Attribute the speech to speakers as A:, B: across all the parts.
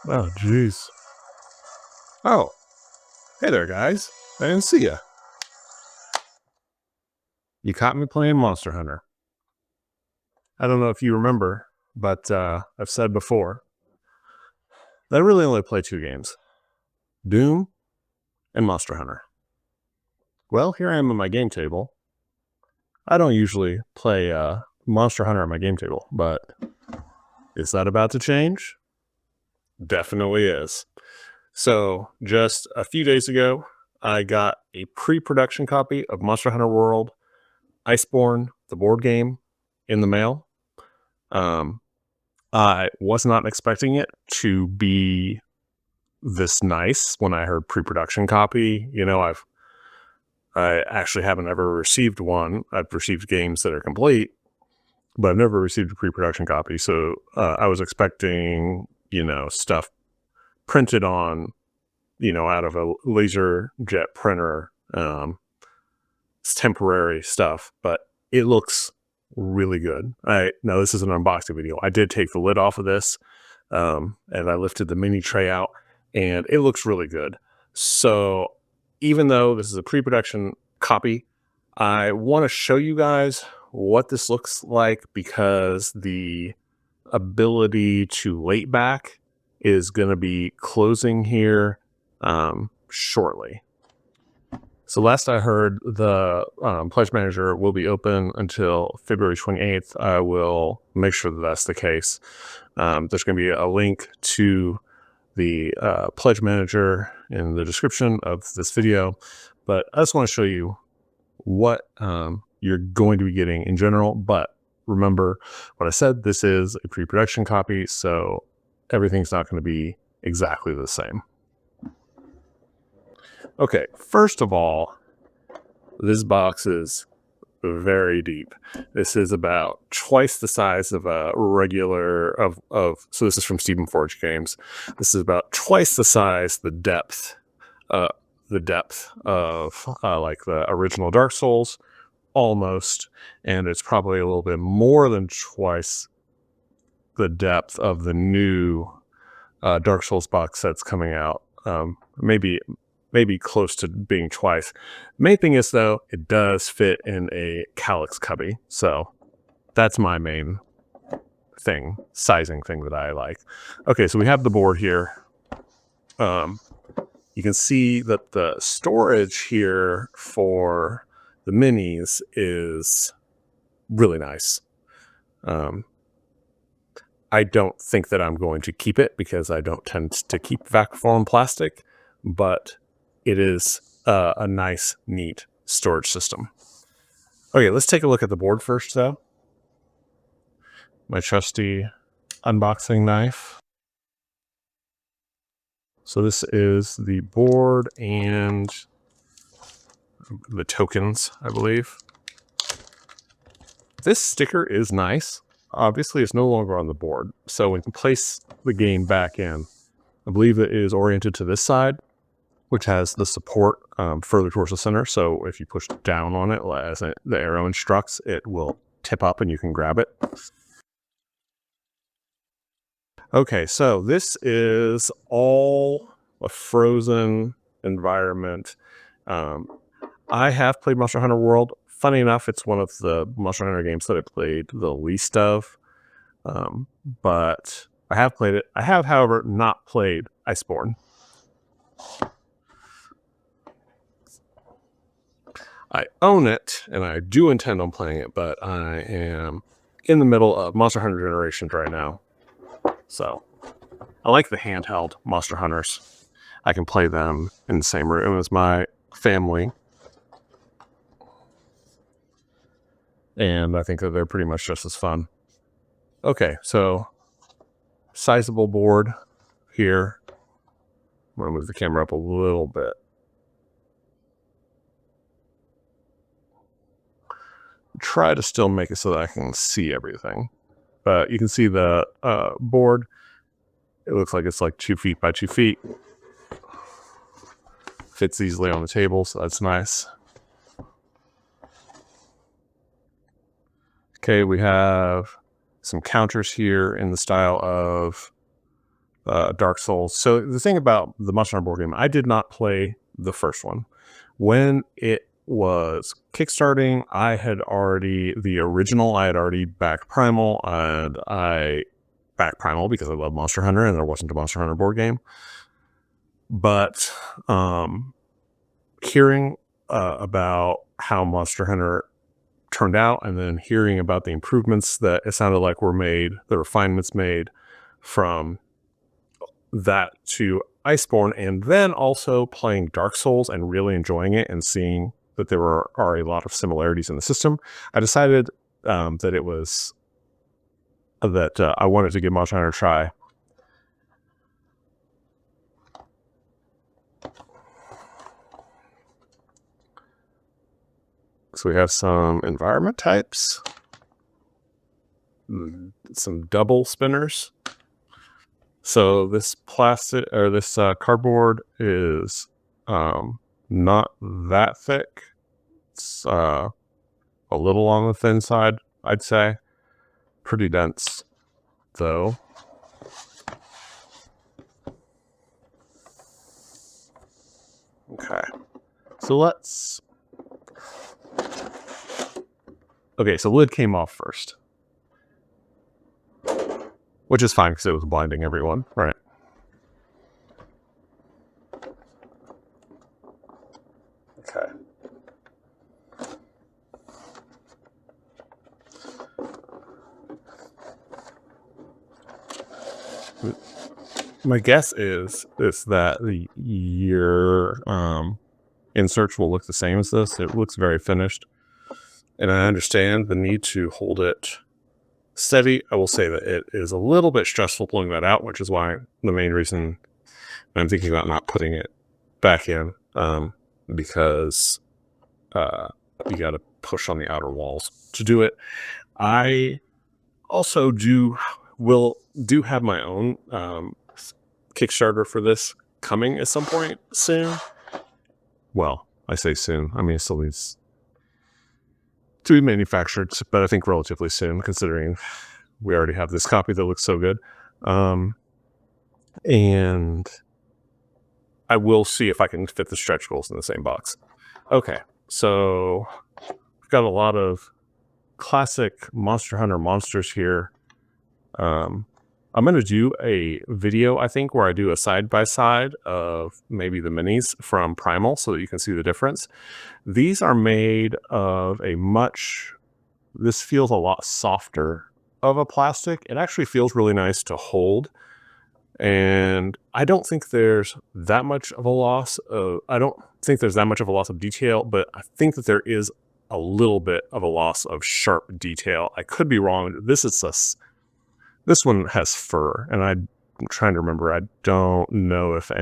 A: Oh, jeez. Oh, hey there, guys. I didn't see ya. You caught me playing Monster Hunter. I don't know if you remember, but I've said before that I really only play two games: Doom and Monster Hunter. Well, here I am on my game table. I don't usually play Monster Hunter on my game table, but is that about to change? Definitely is. So, just a few days ago, I got a pre-production copy of Monster Hunter World Iceborne, the board game, in the mail. Um, I was not expecting it to be this nice when I heard pre-production copy. I actually haven't ever received one. I've received games that are complete, but I've never received a pre-production copy. So I was expecting, stuff printed on, out of a laser jet printer. It's temporary stuff, but it looks really good. Now this is an unboxing video. I did take the lid off of this, and I lifted the mini tray out, and it looks really good. So even though this is a pre-production copy, I want to show you guys what this looks like because the ability to late back is going to be closing here shortly. So last I heard, the pledge manager will be open until February 28th. I will make sure that that's the case. There's going to be a link to the pledge manager in the description of this video, but I just want to show you what you're going to be getting in general. But remember what I said, this is a pre-production copy, so everything's not going to be exactly the same. Okay, first of all, this box is very deep. This is about twice the size of a regular so this is from Stephen Forge Games. This is about twice the size, the depth of like the original Dark Souls, almost, and it's probably a little bit more than twice the depth of the new Dark Souls box sets coming out. Maybe close to being twice. Main thing is, though, it does fit in a Calyx cubby. So that's my main sizing thing that I like. Okay, so we have the board here. You can see that the storage here for the minis is really nice. I don't think that I'm going to keep it because I don't tend to keep vac form plastic, but it is a nice, neat storage system. Okay, let's take a look at the board first, though. My trusty unboxing knife. So this is the board and the tokens, I believe. This sticker is nice. Obviously, it's no longer on the board, so when you place the game back in, I believe it is oriented to this side, which has the support further towards the center. So if you push down on it, as the arrow instructs, it will tip up and you can grab it. Okay, so this is all a frozen environment. I have played Monster Hunter World. Funny enough, it's one of the Monster Hunter games that I played the least of. But I have played it. I have, however, not played Iceborne. I own it, and I do intend on playing it, but I am in the middle of Monster Hunter Generations right now. So I like the handheld Monster Hunters. I can play them in the same room as my family. And I think that they're pretty much just as fun. Okay, so sizable board here. I'm going to move the camera up a little bit. Try to still make it so that I can see everything. But you can see the board. It looks like it's like 2 feet by 2 feet. Fits easily on the table, so that's nice. Okay, we have some counters here in the style of Dark Souls. So the thing about the Monster Hunter board game, I did not play the first one. When it was kickstarting, I had already backed Primal, and I backed Primal because I love Monster Hunter, and there wasn't a Monster Hunter board game. But hearing about how Monster Hunter turned out, and then hearing about the improvements that it sounded like were made, the refinements made from that to Iceborne, and then also playing Dark Souls and really enjoying it and seeing that there are a lot of similarities in the system, I decided that it was that I wanted to give Monster Hunter a try. So we have some environment types, some double spinners. So this plastic or this cardboard is not that thick. It's a little on the thin side, I'd say. Pretty dense, though. Okay. So let's... Okay, so lid came off first. Which is fine, because it was blinding everyone, right? Okay. My guess is that your insert will look the same as this. It looks very finished. And I understand the need to hold it steady. I will say that it is a little bit stressful pulling that out, which is why the main reason I'm thinking about not putting it back in, because you got to push on the outer walls to do it. I also do have my own Kickstarter for this coming at some point soon. Well, I say soon. I mean, it still needs to be manufactured, but I think relatively soon, considering we already have this copy that looks so good. And I will see if I can fit the stretch goals in the same box. Okay, so we've got a lot of classic Monster Hunter monsters here. I'm going to do a video, I think, where I do a side-by-side of maybe the minis from Primal so that you can see the difference. These are made of this feels a lot softer of a plastic. It actually feels really nice to hold. And I don't think there's that much of a loss of, detail, but I think that there is a little bit of a loss of sharp detail. I could be wrong. This one has fur, and I'm trying to remember. I don't know if I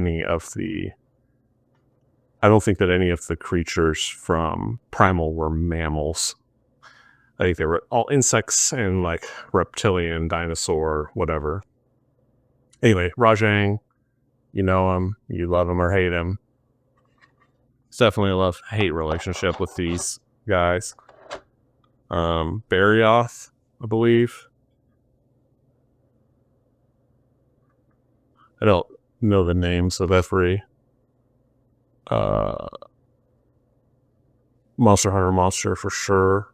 A: don't think that any of the creatures from Primal were mammals. I think they were all insects and like reptilian, dinosaur, whatever. Anyway, Rajang, you know him, you love him or hate him. It's definitely a love-hate relationship with these guys. Barioth, I believe. I don't know the names of every Monster Hunter monster for sure.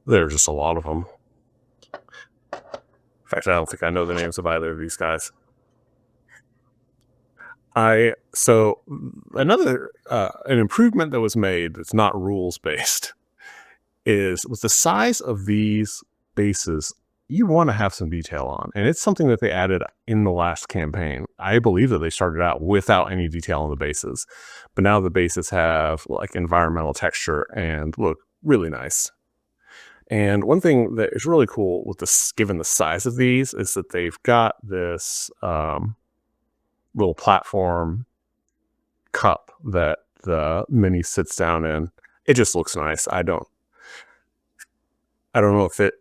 A: There's just a lot of them. In fact, I don't think I know the names of either of these guys. So another an improvement that was made that's not rules based is with the size of these bases. You want to have some detail on, and it's something that they added in the last campaign. I believe that they started out without any detail on the bases, but now the bases have like environmental texture and look really nice. And one thing that is really cool with this, given the size of these, is that they've got this little platform cup that the mini sits down in. It just looks nice. I don't know if it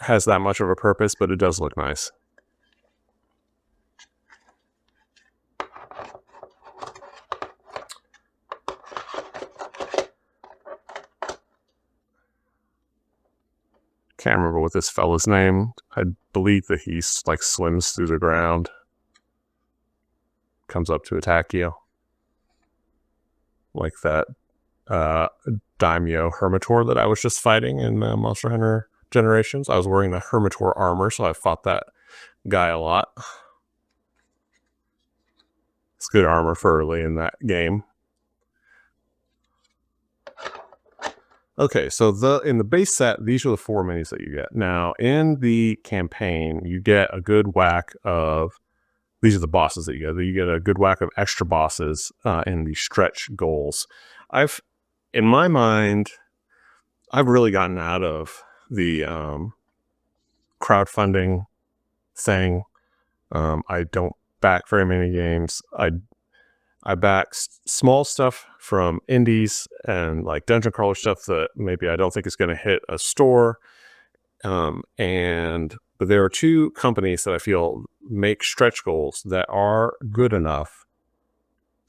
A: has that much of a purpose, but it does look nice. Can't remember what this fella's name. I believe that he's like swims through the ground. comes up to attack you. Like that Daimyo Hermitor that I was just fighting in Monster Hunter Generations. I was wearing the Hermitor armor, so I fought that guy a lot. It's good armor for early in that game. Okay, so in the base set, these are the 4 minis that you get. Now, in the campaign, you get a good whack of, these are the bosses that you get. You get a good whack of extra bosses in the stretch goals. In my mind, I've really gotten out of the crowdfunding thing. I don't back very many games. I back small stuff from indies and like dungeon crawler stuff that maybe I don't think is going to hit a store. But there are 2 companies that I feel make stretch goals that are good enough,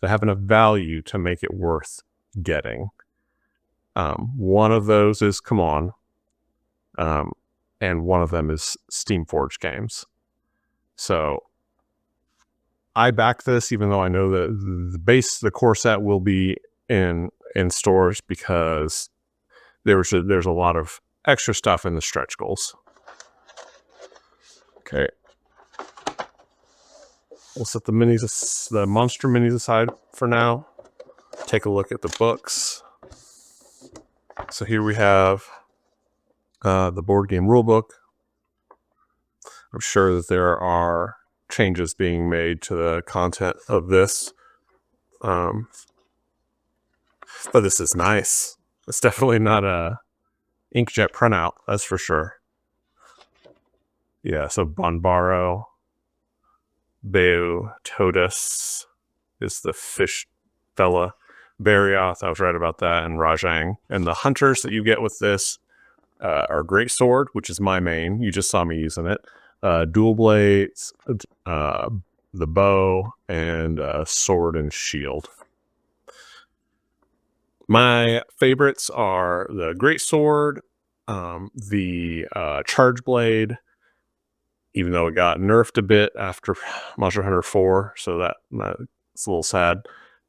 A: that have enough value to make it worth getting. One of those is Come On, and one of them is Steamforged Games. So I back this, even though I know that the core set will be in stores, because there's a lot of extra stuff in the stretch goals. Okay, we'll set the monster minis aside for now. Take a look at the books. So here we have the board game rulebook. I'm sure that there are changes being made to the content of this. But this is nice. It's definitely not a inkjet printout, that's for sure. Yeah, so Bonbaro, Beu, Totus is the fish fella. Barioth, I was right about that, and Rajang. And the hunters that you get with this are Great Sword, which is my main. You just saw me using it. Dual Blades, the bow, and sword and shield. My favorites are the Great Sword, the Charge Blade, even though it got nerfed a bit after Monster Hunter 4, so that's a little sad.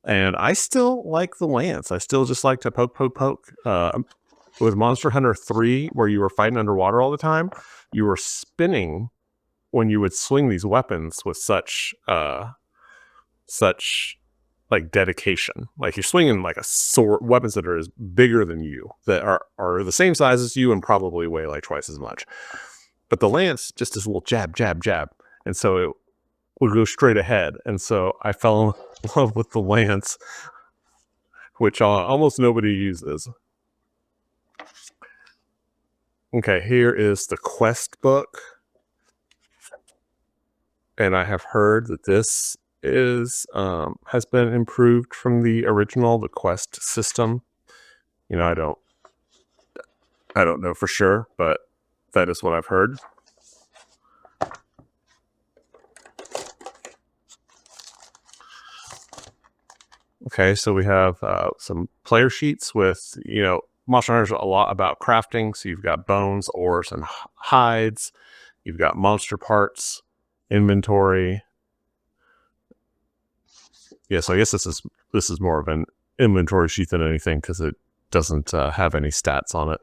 A: And I still like the lance. I still just like to poke. With Monster Hunter 3, where you were fighting underwater all the time, you were spinning when you would swing these weapons with such like dedication. Like you're swinging like a sword, weapons that are as bigger than you, that are the same size as you and probably weigh like twice as much. But the lance just is a little jab, jab, jab. And so it would go straight ahead. And so I fell in love with the lance, which almost nobody uses. Okay, here is the quest book. And I have heard that this has been improved from the original, the quest system. You know, I don't know for sure, but that is what I've heard. Okay, so we have some player sheets with, Monster Hunter's a lot about crafting. So you've got bones, ores, and hides. You've got monster parts, inventory. Yeah, so I guess this is more of an inventory sheet than anything, because it doesn't have any stats on it.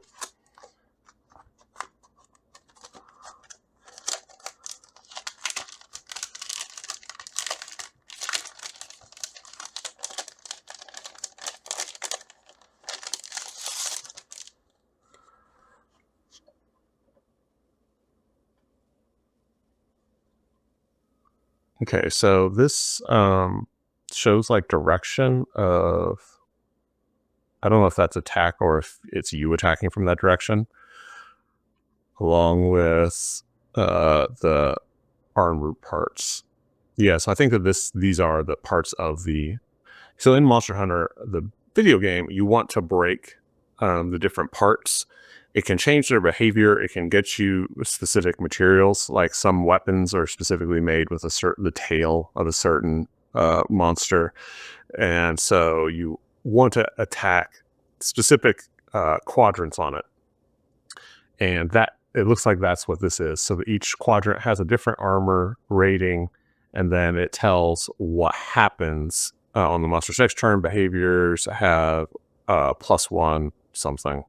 A: Okay, so this shows like direction of, I don't know if that's attack or if it's you attacking from that direction, along with the arm root parts. Yeah, so I think that these are the parts of the, so in Monster Hunter, the video game, you want to break the different parts. It can change their behavior. It can get you specific materials, like some weapons are specifically made with the tail of a certain monster. And so you want to attack specific quadrants on it. And it looks like that's what this is. So each quadrant has a different armor rating and then it tells what happens on the monster's next turn. Behaviors have +1 something.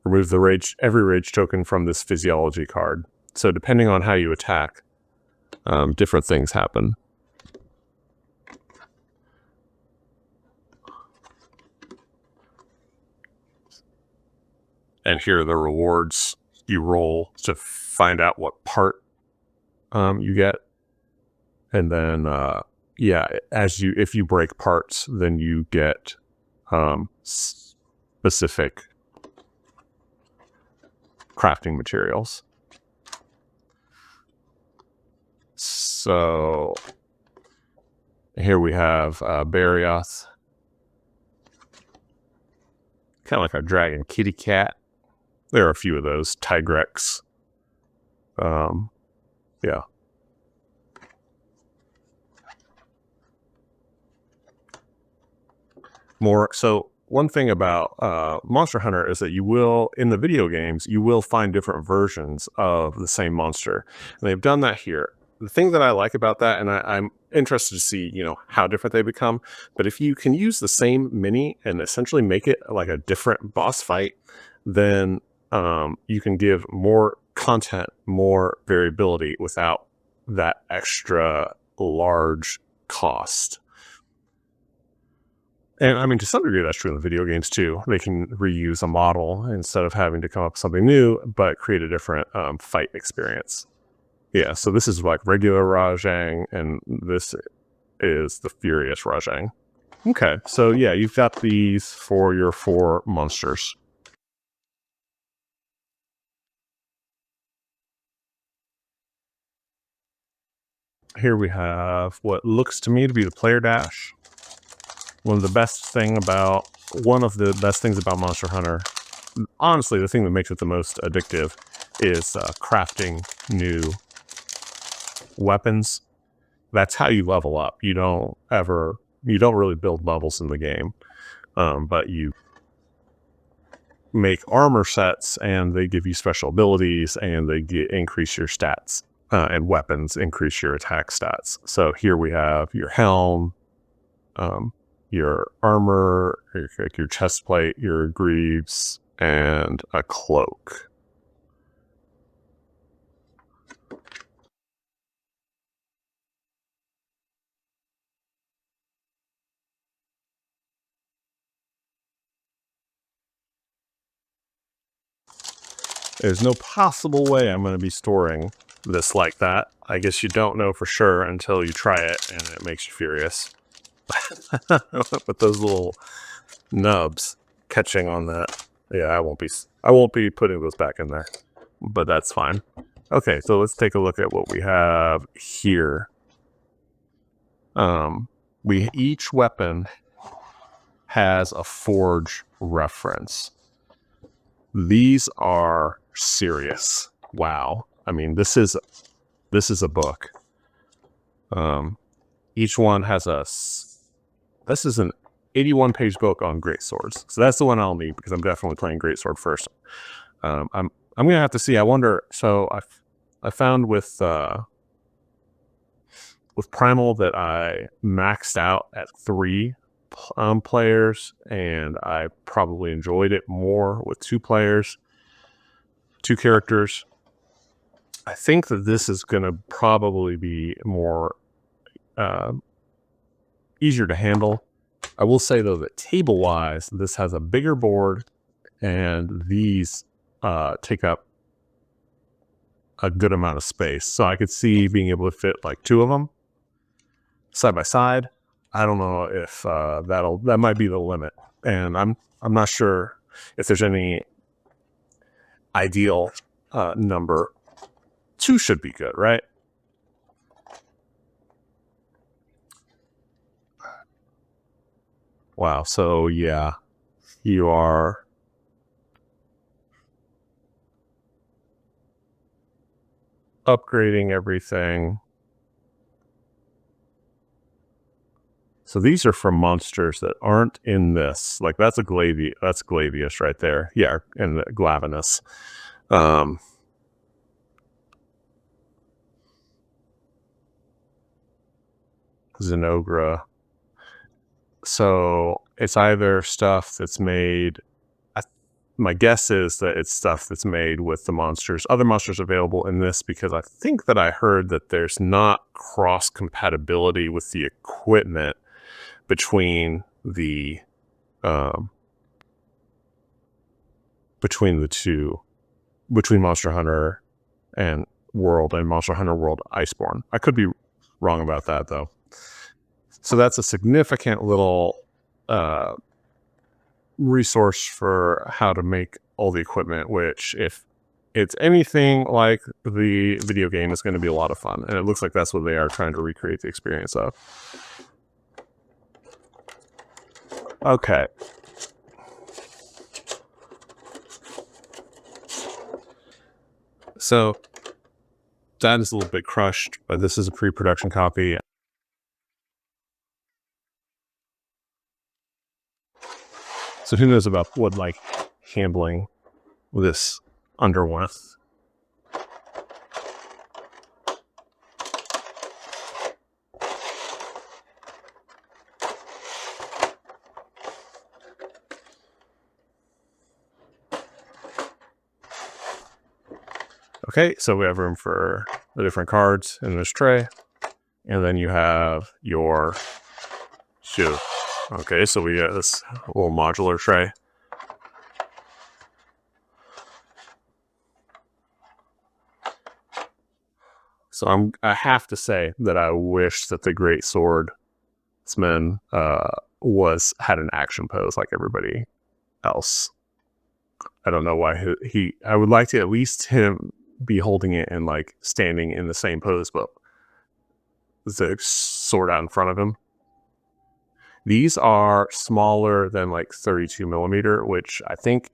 A: Remove every rage token from this physiology card. So depending on how you attack, different things happen. And here are the rewards you roll to find out what part you get. And then, yeah, if you break parts, then you get specific crafting materials. So here we have Barioth, kind of like our dragon kitty cat. There are a few of those. Tigrex. Yeah. So one thing about Monster Hunter is that you will, in the video games, you will find different versions of the same monster. And they've done that here. The thing that I like about that, and I'm interested to see, how different they become, but if you can use the same mini and essentially make it like a different boss fight, then you can give more content, more variability without that extra large cost. And I mean, to some degree, that's true in the video games too. They can reuse a model instead of having to come up with something new, but create a different fight experience. Yeah, so this is like regular Rajang, and this is the Furious Rajang. Okay, so yeah, you've got these for your 4 monsters. Here we have what looks to me to be the player dash. One of the best things about Monster Hunter, honestly, the thing that makes it the most addictive is crafting new weapons. That's how you level up. You don't really build levels in the game, but you make armor sets, and they give you special abilities, and they increase your stats, and weapons increase your attack stats. So here we have your helm, your armor, your chest plate, your greaves, and a cloak. There's no possible way I'm going to be storing this like that. I guess you don't know for sure until you try it, and it makes you furious. With those little nubs catching on that. Yeah, I won't be putting those back in there, but that's fine. Okay, so let's take a look at what we have here. Each weapon has a forge reference. These are serious. Wow. I mean, this is a book. Each one has this is an 81-page book on greatswords. So that's the one I'll need, because I'm definitely playing greatsword first. I'm gonna have to see. I wonder. So I found with Primal that I maxed out at 3 players, and I probably enjoyed it more with 2 players, 2 characters. I think that this is going to probably be more easier to handle. I will say, though, that table-wise, this has a bigger board, and these take up a good amount of space. So I could see being able to fit like 2 of them side by side. I don't know if that might be the limit, and I'm not sure if there's any ideal number. 2 should be good, right? Wow. So yeah, you are upgrading everything. So these are from monsters that aren't in this. Like that's Glavius right there. Yeah, and the Glavinus. Xenogra. So it's either stuff that's made. My guess is that it's stuff that's made with the other monsters available in this, because I think that I heard that there's not cross compatibility with the equipment between the two, between Monster Hunter and World and Monster Hunter World Iceborne. I could be wrong about that though. So that's a significant little resource for how to make all the equipment, which, if it's anything like the video game, is going to be a lot of fun. And it looks like that's what they are trying to recreate the experience of. Okay. So that is a little bit crushed, but this is a pre-production copy. So who knows about what like handling this underwent. Okay, so we have room for the different cards in this tray. And then you have your shoe. Okay, so we got this little modular tray. So I have to say that I wish that the Great Swordsman had an action pose like everybody else. I don't know why I would like to at least him be holding it and like standing in the same pose, but the sword out in front of him. These are smaller than like 32 millimeter, which I think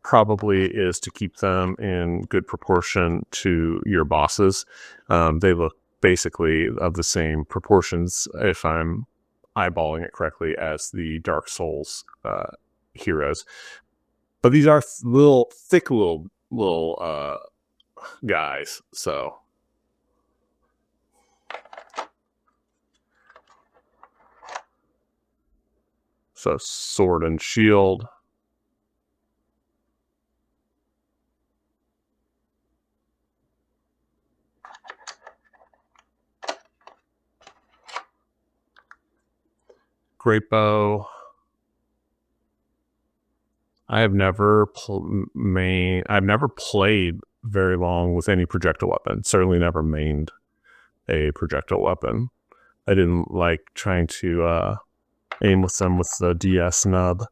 A: probably is to keep them in good proportion to your bosses. They look basically of the same proportions, if I'm eyeballing it correctly, as the Dark Souls heroes. But these are thick little guys. So sword and shield. Great bow. I've never played very long with any projectile weapon. Certainly never mained a projectile weapon. I didn't like trying to aim with them with the DS nub.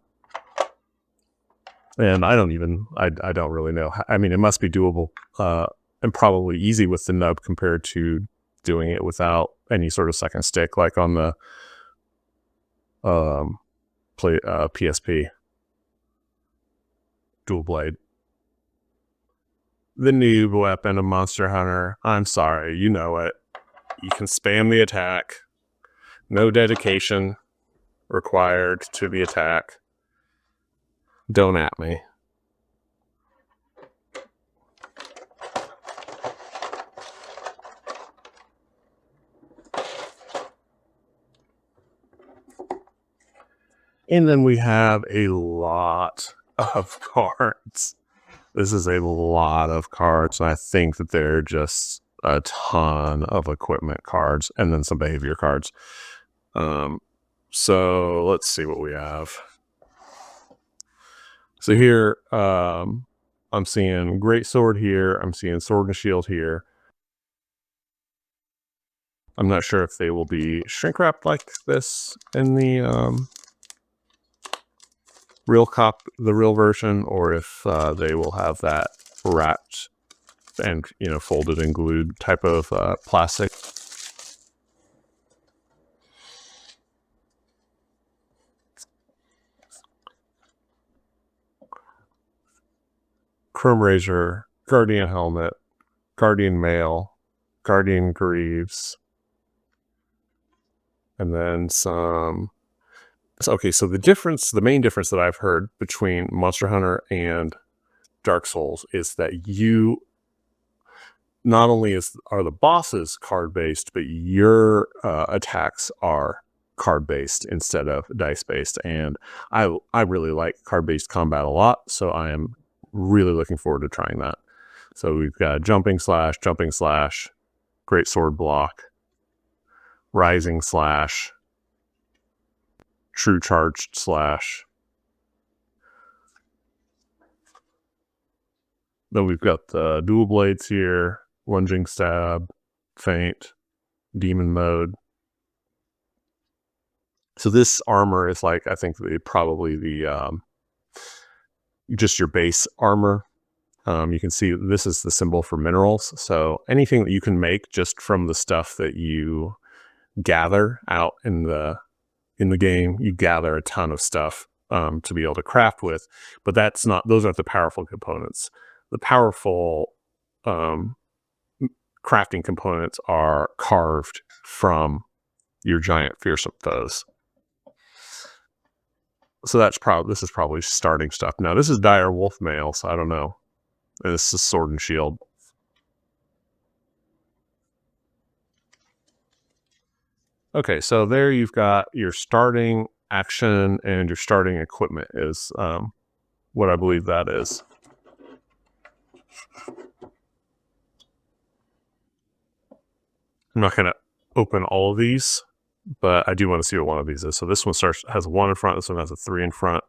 A: And I don't really know. I mean, it must be doable and probably easy with the nub compared to doing it without any sort of second stick, like on the PSP dual blade. The noob weapon of Monster Hunter. I'm sorry, you know it. You can spam the attack. No dedication required to the attack. Don't at me. And then we have a lot of cards. This is a lot of cards, and I think that they're just a ton of equipment cards and then some behavior cards. So let's see what we have. So here, I'm seeing Great Sword here. I'm seeing Sword and Shield here. I'm not sure if they will be shrink wrapped like this in the real version, or if they will have that wrapped and folded and glued type of plastic. Chrome Razor, Guardian Helmet, Guardian Mail, Guardian Greaves, and then some. Okay, so the main difference that I've heard between Monster Hunter and Dark Souls is that not only are the bosses card based, but your attacks are card based instead of dice based. And I really like card based combat a lot, so I am really looking forward to trying that. So we've got jumping slash, great sword block, rising slash, true charged slash. Then we've got the dual blades here, lunging stab, feint, demon mode. So this armor is like, I think probably the just your base armor. You can see this is the symbol for minerals. So anything that you can make just from the stuff that you gather out in the game, you gather a ton of stuff to be able to craft with. But those aren't the powerful components. The powerful crafting components are carved from your giant fearsome foes. So this is probably starting stuff. Now this is dire wolf mail, so I don't know. And this is sword and shield. Okay, so there you've got your starting action and your starting equipment is what I believe that is. I'm not going to open all of these, but I do want to see what one of these is. So this one has a 1 in front. This one has a 3 in front.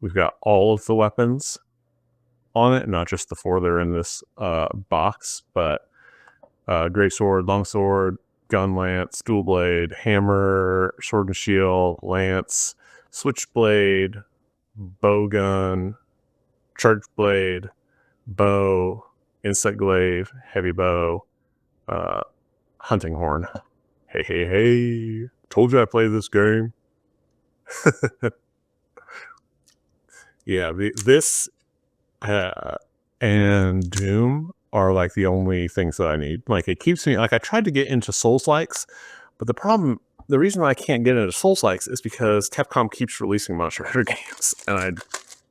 A: We've got all of the weapons on it, not just the 4 that are in this box, but great sword, long sword, gun lance, dual blade, hammer, sword and shield, lance, switchblade, bow gun, charge blade, bow, insect glaive, heavy bow, hunting horn. Hey, told you I played this game. Yeah, this and Doom are like the only things that I need. Like it keeps me, like I tried to get into Souls-likes, but the reason why I can't get into Souls-likes is because Capcom keeps releasing Monster Hunter games, and I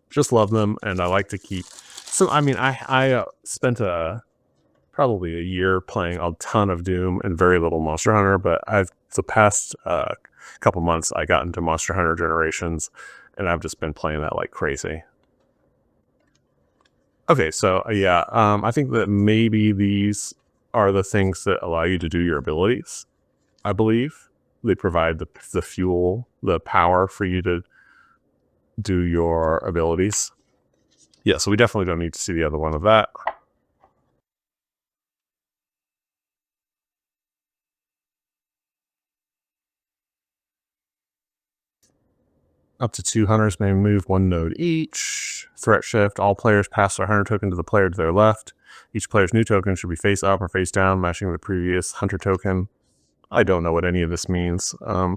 A: just love them, and I like to keep. So I mean, I spent probably a year playing a ton of Doom and very little Monster Hunter, but the past couple months I got into Monster Hunter Generations, and I've just been playing that like crazy. Okay, so yeah, I think that maybe these are the things that allow you to do your abilities. I believe they provide the fuel, the power for you to do your abilities. Yeah, so we definitely don't need to see the other one of that. Up to 2 hunters may move 1 node each. Threat shift. All players pass their hunter token to the player to their left. Each player's new token should be face up or face down, matching the previous hunter token. I don't know what any of this means. The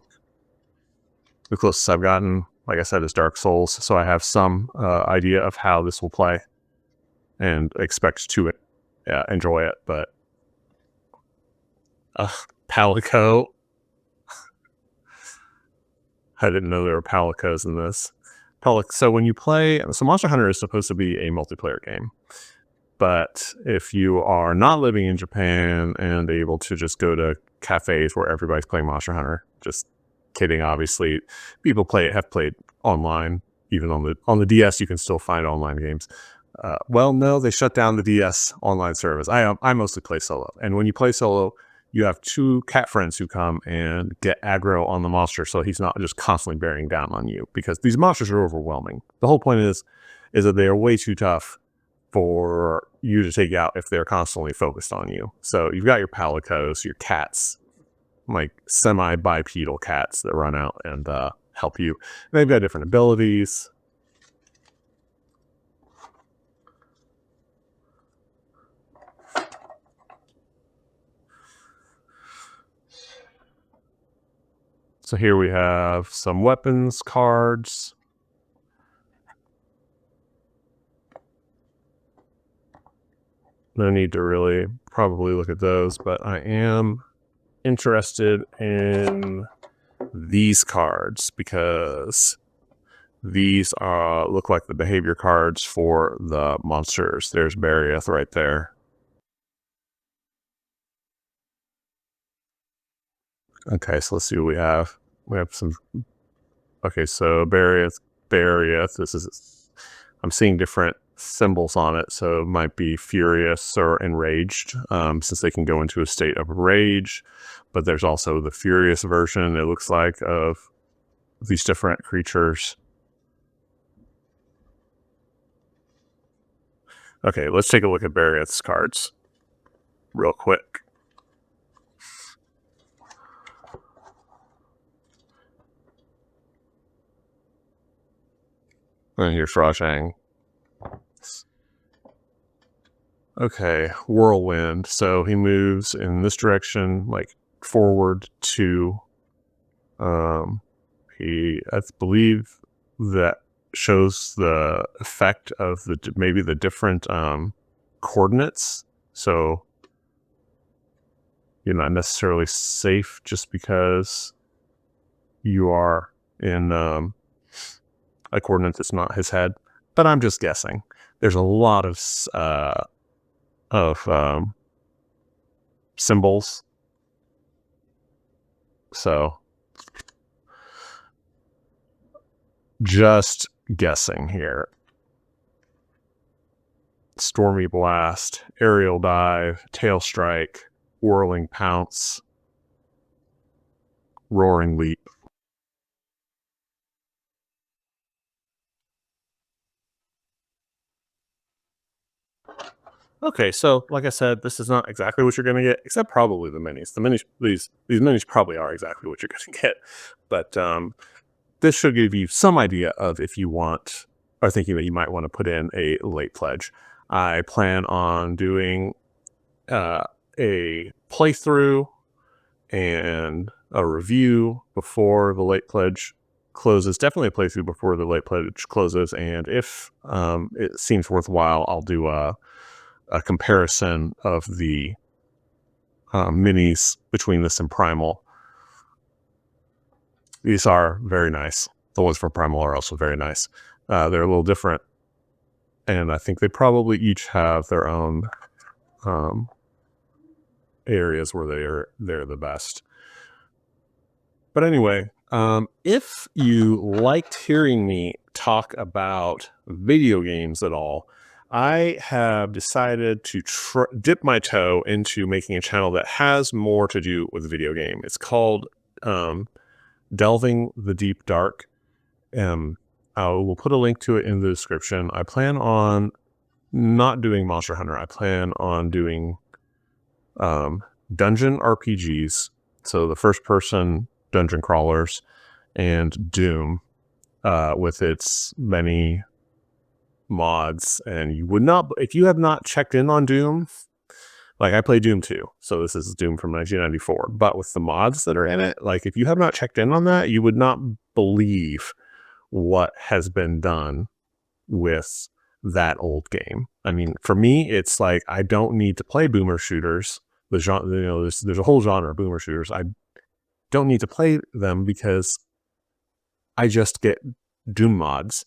A: closest I've gotten, like I said, is Dark Souls, so I have some idea of how this will play and expect to enjoy it, but Palico. I didn't know there were Palicos in this. So when you play, so Monster Hunter is supposed to be a multiplayer game, but if you are not living in Japan and able to just go to cafes where everybody's playing Monster Hunter, just kidding, obviously, people have played online. Even on the DS, you can still find online games. Well, no, they shut down the DS online service. I mostly play solo, and when you play solo, you have 2 cat friends who come and get aggro on the monster, so he's not just constantly bearing down on you, because these monsters are overwhelming. The whole point is that they are way too tough for you to take out if they're constantly focused on you. So you've got your palicos, your cats, like semi-bipedal cats that run out and help you. And they've got different abilities. So here we have some weapons cards. No need to really probably look at those, but I am interested in these cards because these look like the behavior cards for the monsters. There's Bariath right there. Okay, so let's see what we have. We have some. Okay, so Barrieth. This is. I'm seeing different symbols on it, so it might be furious or enraged, since they can go into a state of rage. But there's also the furious version, it looks like, of these different creatures. Okay, let's take a look at Barrieth's cards real quick. And here's Rajang. Okay, Whirlwind. So he moves in this direction, like forward to. I believe that shows the effect of maybe the different coordinates. So you're not necessarily safe just because you are in a coordinate that's not his head. But I'm just guessing. There's a lot of symbols. So just guessing here. Stormy Blast, Aerial Dive, Tail Strike, Whirling Pounce, Roaring Leap. Okay, so like I said, this is not exactly what you're going to get, except probably the minis. These minis probably are exactly what you're going to get, but this should give you some idea of if you want, or thinking that you might want to put in a late pledge. I plan on doing a playthrough and a review before the late pledge closes. Definitely a playthrough before the late pledge closes, and if it seems worthwhile, I'll do a comparison of the minis between this and Primal. These are very nice. The ones from Primal are also very nice. They're a little different, and I think they probably each have their own areas where they're the best. But anyway, if you liked hearing me talk about video games at all, I have decided to dip my toe into making a channel that has more to do with video game. It's called Delving the Deep Dark. I will put a link to it in the description. I plan on not doing Monster Hunter. I plan on doing dungeon RPGs. So the first person dungeon crawlers and Doom with its many mods. And you would not, if you have not checked in on Doom, like I play Doom 2, so this is Doom from 1994, but with the mods that are in it, like if you have not checked in on that, you would not believe what has been done with that old game. I mean, for me, it's like I don't need to play boomer shooters. The genre, there's a whole genre of boomer shooters. I don't need to play them because I just get Doom mods.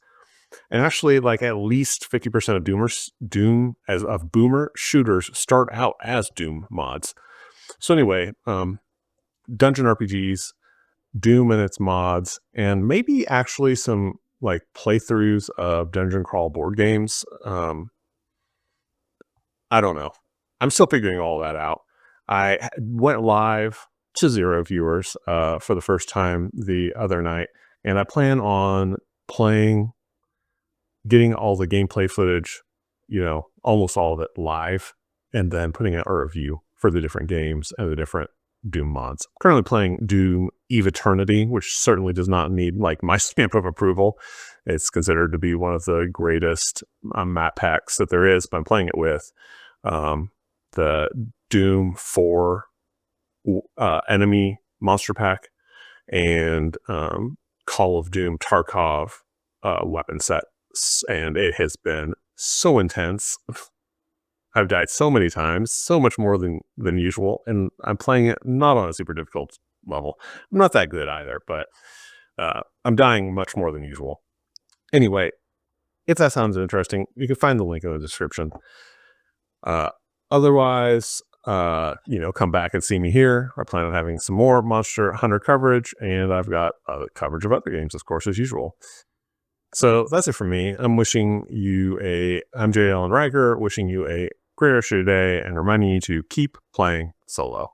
A: And actually, like at least 50% of boomer shooters start out as Doom mods. So anyway, dungeon RPGs, Doom and its mods, and maybe actually some like playthroughs of dungeon crawl board games. I don't know. I'm still figuring all that out. I went live to 0 viewers for the first time the other night, and I plan on getting all the gameplay footage, almost all of it live, and then putting out a review for the different games and the different Doom mods. I'm currently playing Doom Eve Eternity, which certainly does not need like my stamp of approval. It's considered to be one of the greatest map packs that there is, but I'm playing it with the Doom 4 enemy monster pack and Call of Doom Tarkov weapon set. And it has been so intense. I've died so many times, so much more than usual, and I'm playing it not on a super difficult level. I'm not that good either, but I'm dying much more than usual. Anyway, if that sounds interesting, you can find the link in the description. Otherwise, come back and see me here. I plan on having some more Monster Hunter coverage, and I've got coverage of other games, of course, as usual. So that's it for me. I'm J. Allen Riker, wishing you a great rest of your day and reminding you to keep playing solo.